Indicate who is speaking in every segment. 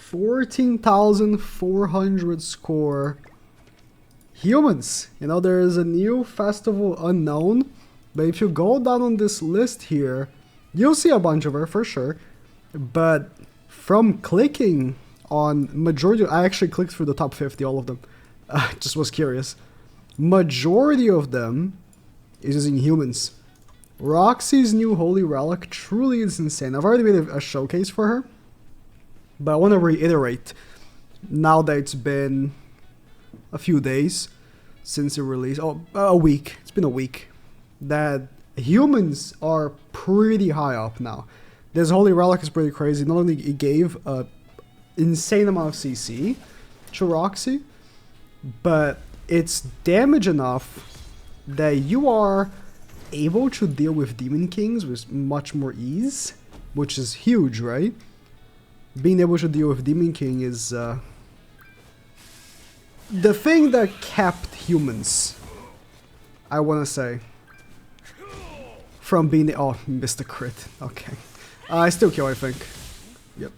Speaker 1: 14,400 score humans. You know, there is a new festival unknown, but if you go down on this list here, you'll see a bunch of her for sure. But from clicking on majority, I actually clicked through the top 50, all of them. Just was curious. Majority of them is using humans. Roxy's new holy relic truly is insane. I've already made a showcase for her, but I want to reiterate, now that it's been a few days since it released, a week, it's been a week, that humans are pretty high up now. This holy relic is pretty crazy. Not only it gave a insane amount of CC to Roxy, but it's damage enough that you are able to deal with Demon Kings with much more ease, which is huge, right? Being able to deal with Demon King is the thing that kept humans, I want to say, from being... Oh, missed the crit. Okay. I still kill, I think. Yep.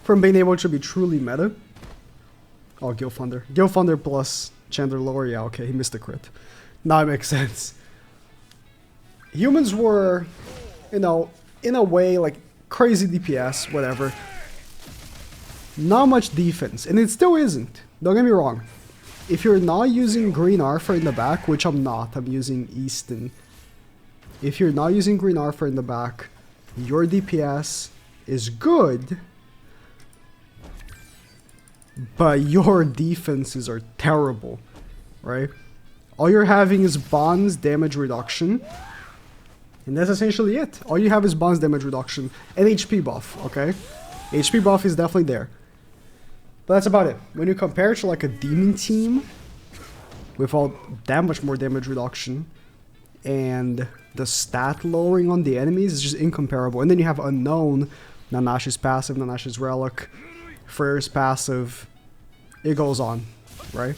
Speaker 1: From being able to be truly meta. Oh, Gil Thunder. Gil Thunder plus Chandler Lore. Yeah, okay, he missed the crit. Now it makes sense. Humans were, you know, in a way, like, crazy DPS, whatever. Not much defense, and it still isn't. Don't get me wrong. If you're not using Green Arthur in the back, which I'm not, I'm using Easton. If you're not using Green Arthur in the back, your DPS is good, but your defenses are terrible, right? All you're having is bonds damage reduction, and that's essentially it. All you have is bonds damage reduction and HP buff, okay? HP buff is definitely there. But that's about it. When you compare it to like a demon team with all that much more damage reduction and the stat lowering on the enemies is just incomparable. And then you have unknown, Nanashi's passive, Nanashi's relic, Freyr's passive. It goes on, right?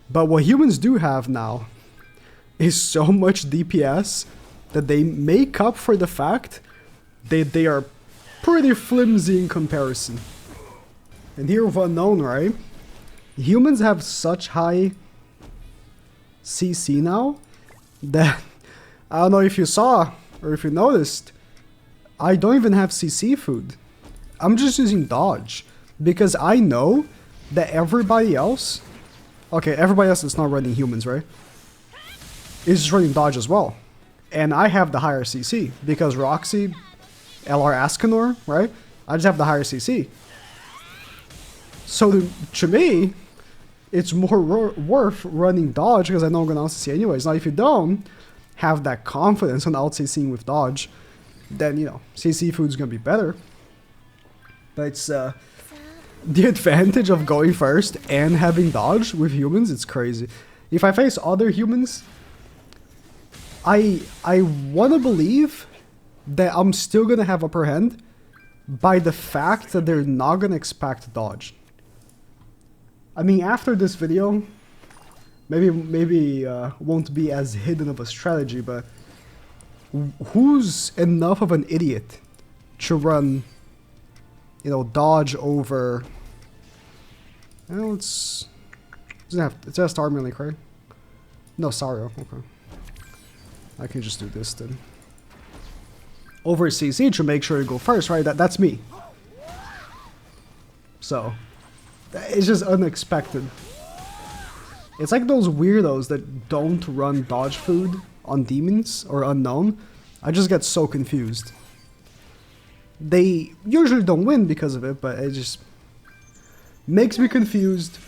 Speaker 1: But what humans do have now is so much DPS that they make up for the fact that they are pretty flimsy in comparison. And here with unknown, right? Humans have such high CC now that I don't know if you saw or if you noticed, I don't even have CC food. I'm just using dodge because I know that everybody else, okay, everybody else that's not running humans, right, is just running dodge as well. And I have the higher CC because Roxy, LR Ascanor, right? I just have the higher CC. So to me, it's more worth running dodge because I know I'm going to out-CC anyways. Now, if you don't have that confidence on out-CCing with dodge, then, you know, CC food's going to be better. But it's the advantage of going first and having dodge with humans, it's crazy. If I face other humans, I want to believe that I'm still going to have upper hand by the fact that they're not going to expect dodge. I mean, after this video, maybe won't be as hidden of a strategy, but who's enough of an idiot to run, you know, dodge over? Well, it's just army link, right? No, Sario. Okay, I can just do this then. Over CC to make sure to go first, right? That's me. So it's just unexpected. It's like those weirdos that don't run dodge food on demons or unknown. I just get so confused. They usually don't win because of it, but it just makes me confused.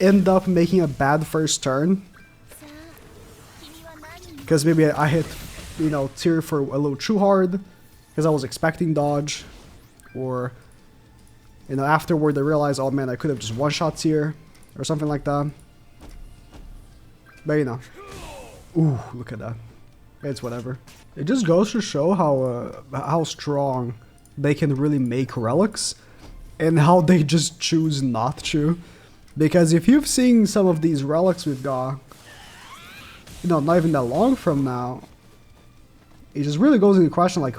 Speaker 1: End up making a bad first turn. Because maybe I hit, you know, tier for a little too hard. Because I was expecting dodge. Or, you know, afterward I realized, oh man, I could have just one-shot tier. Or something like that. But you know. Ooh, look at that. It's whatever. It just goes to show how strong they can really make relics. And how they just choose not to. Because if you've seen some of these relics we've got, you know, not even that long from now, it just really goes into question, like,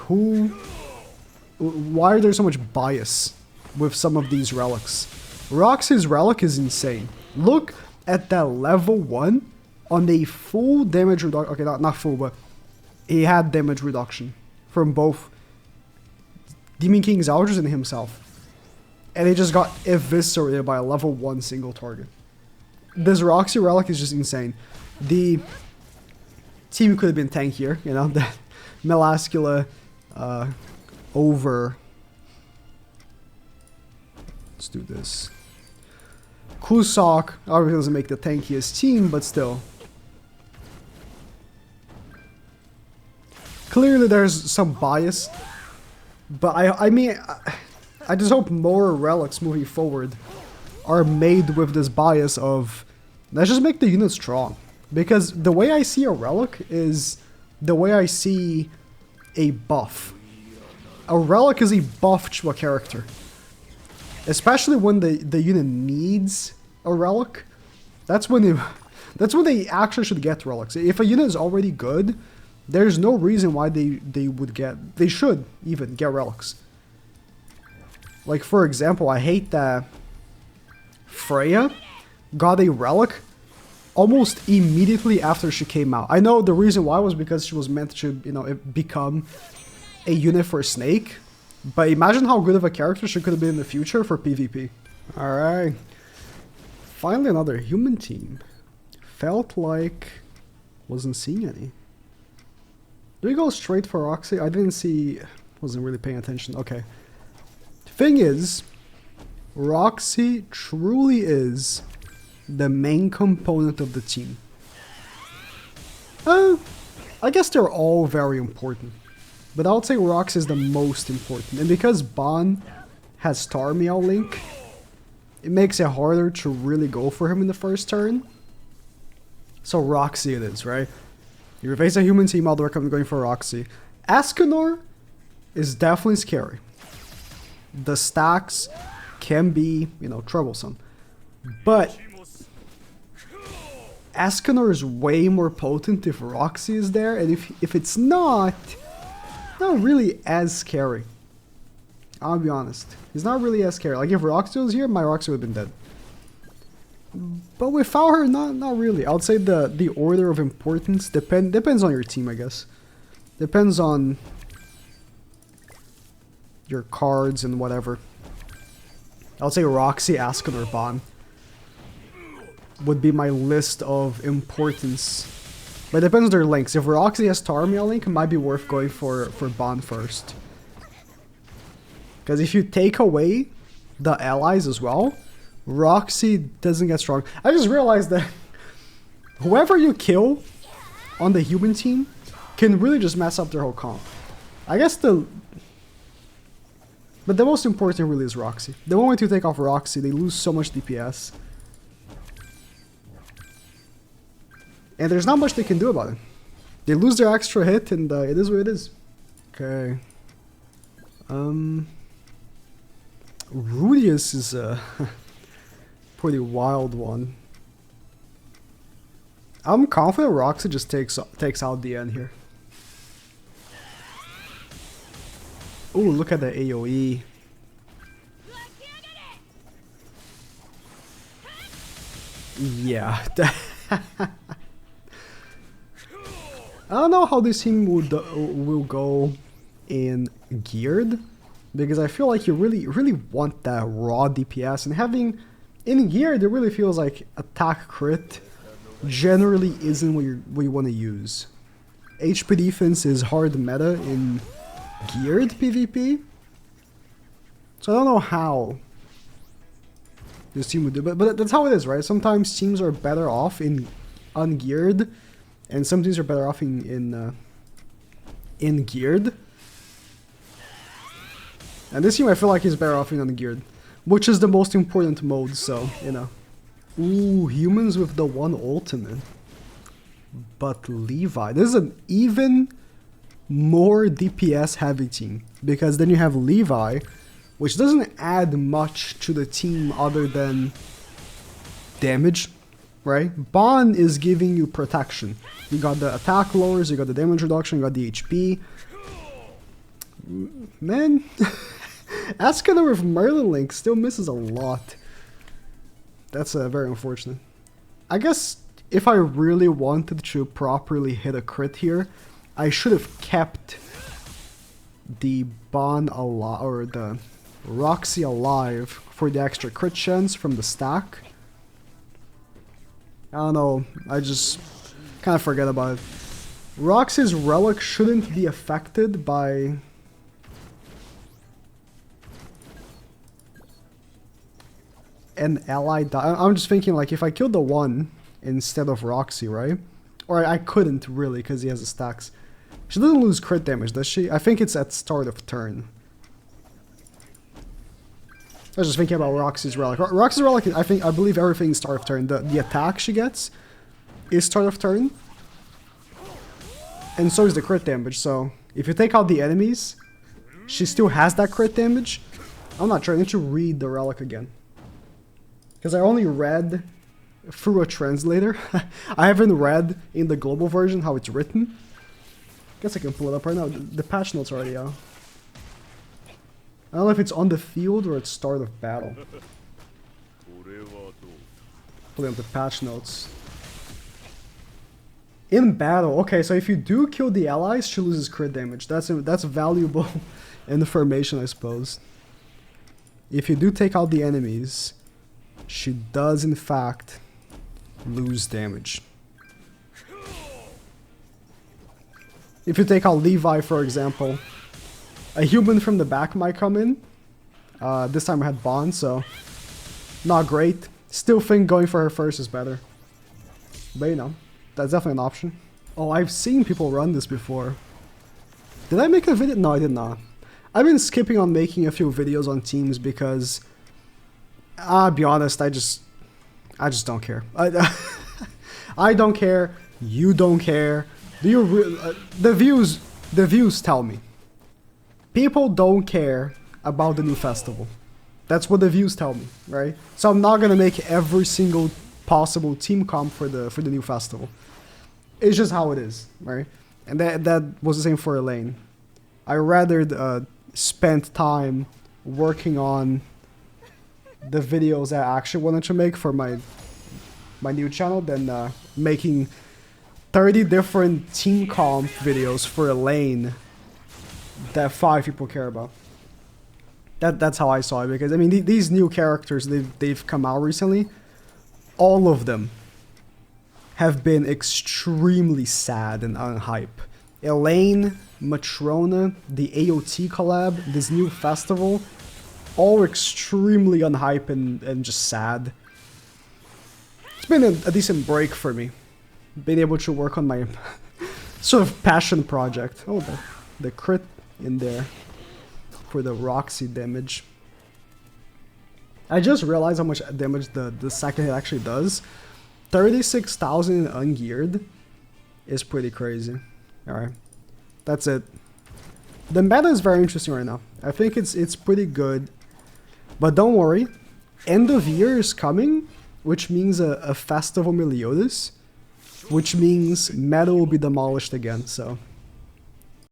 Speaker 1: why is there so much bias with some of these relics. Roxy's relic is insane. Look at that level 1 on a full damage reduction. Okay, not full, but he had damage reduction from both Demon King's Elders and himself. And he just got eviscerated by a level 1 single target. This Roxy relic is just insane. The team could have been tankier, you know, the Melascula over. Let's do this. Kusok obviously doesn't make the tankiest team, but still. Clearly there's some bias, but I mean, I just hope more relics moving forward are made with this bias of, let's just make the unit strong. Because the way I see a relic is the way I see a buff. A relic is a buff to a character. Especially when the unit needs a relic. That's when they actually should get relics. If a unit is already good, there's no reason why they should even get relics. Like, for example, I hate that Freya got a relic almost immediately after she came out. I know the reason why was because she was meant to, you know, become a unit for Snake. But imagine how good of a character she could have been in the future for PvP. Alright. Finally another human team. Felt like wasn't seeing any. Do we go straight for Roxy? I didn't see, wasn't really paying attention. Okay. Thing is, Roxy truly is the main component of the team. I guess they're all very important. But I would say Roxy is the most important. And because Ban has Star Meow Link, it makes it harder to really go for him in the first turn. So Roxy it is, right? You face a human team, I'll recommend going for Roxy. Escanor is definitely scary. The stacks can be, you know, troublesome. But Escanor is way more potent if Roxy is there, and if it's not really as scary. I'll be honest. He's not really as scary. Like, if Roxy was here, my Roxy would have been dead. But without her, not really. I would say the order of importance depends on your team, I guess. Depends on your cards and whatever. I would say Roxy, Escanor, Ban would be my list of importance. But it depends on their links. If Roxy has Tarmiel link, it might be worth going for Ban first. Because if you take away the allies as well, Roxy doesn't get strong. I just realized that whoever you kill on the human team can really just mess up their whole comp. I guess but the most important really is Roxy. The moment you take off Roxy, they lose so much DPS. And there's not much they can do about it. They lose their extra hit, and it is what it is. Okay. Rudius is a pretty wild one. I'm confident Roxy just takes out the end here. Ooh, look at the AoE. Yeah. I don't know how this team will go in geared, because I feel like you really want that raw DPS, and having in geared it really feels like attack crit generally isn't what you want to use. HP defense is hard meta in geared PvP, so I don't know how this team would do, but that's how it is, right? Sometimes teams are better off in ungeared, and some teams are better off in geared. And this team I feel like is better off in ungeared, which is the most important mode, so, you know. Ooh, humans with the one ultimate. But Levi, this is an even more DPS heavy team, because then you have Levi, which doesn't add much to the team other than damage, right? Ban is giving you protection. You got the attack lowers, you got the damage reduction, you got the HP. Man, Escanor with Merlin Link still misses a lot. That's very unfortunate. I guess if I really wanted to properly hit a crit here, I should have kept the Bon alive, or the Roxy alive for the extra crit chance from the stack. I don't know, I just kind of forget about it. Roxy's relic shouldn't be affected by an ally die. I'm just thinking, like, if I killed the one instead of Roxy, right? Or I couldn't really because he has the stacks. She doesn't lose crit damage, does she? I think it's at start of turn. I was just thinking about Roxy's relic. Roxy's relic, I believe everything is start of turn. The attack she gets is start of turn. And so is the crit damage, so if you take out the enemies, she still has that crit damage. I'm not sure, I need to read the relic again. Because I only read through a translator. I haven't read in the global version how it's written. Guess I can pull it up right now. The patch notes are already out. I don't know if it's on the field or at start of battle. Pulling up the patch notes. In battle, okay, so if you do kill the allies, she loses crit damage. That's valuable information, I suppose. If you do take out the enemies, she does in fact lose damage. If you take out Levi, for example, a human from the back might come in. This time I had Bond, so not great. Still think going for her first is better. But you know, that's definitely an option. Oh, I've seen people run this before. Did I make a video? No, I did not. I've been skipping on making a few videos on teams because, I'll be honest, I just don't care. I don't care. You don't care. Do you the views tell me. People don't care about the new festival. That's what the views tell me, right? So I'm not gonna make every single possible team comp for the new festival. It's just how it is, right? And that was the same for Elaine. I rather spent time working on the videos I actually wanted to make for my new channel than making 30 different team comp videos for Elaine that 5 people care about. That's how I saw it, because I mean these new characters they've come out recently, all of them have been extremely sad and unhype. Elaine, Matrona, the AOT collab, this new festival, all extremely unhype and just sad. It's been a decent break for me, being able to work on my sort of passion project. Oh, the crit in there for the Roxy damage. I just realized how much damage the second hit actually does. 36,000 ungeared is pretty crazy. Alright, that's it. The meta is very interesting right now. I think it's pretty good. But don't worry, end of year is coming, which means a Festival Meliodas, which means meta will be demolished again, so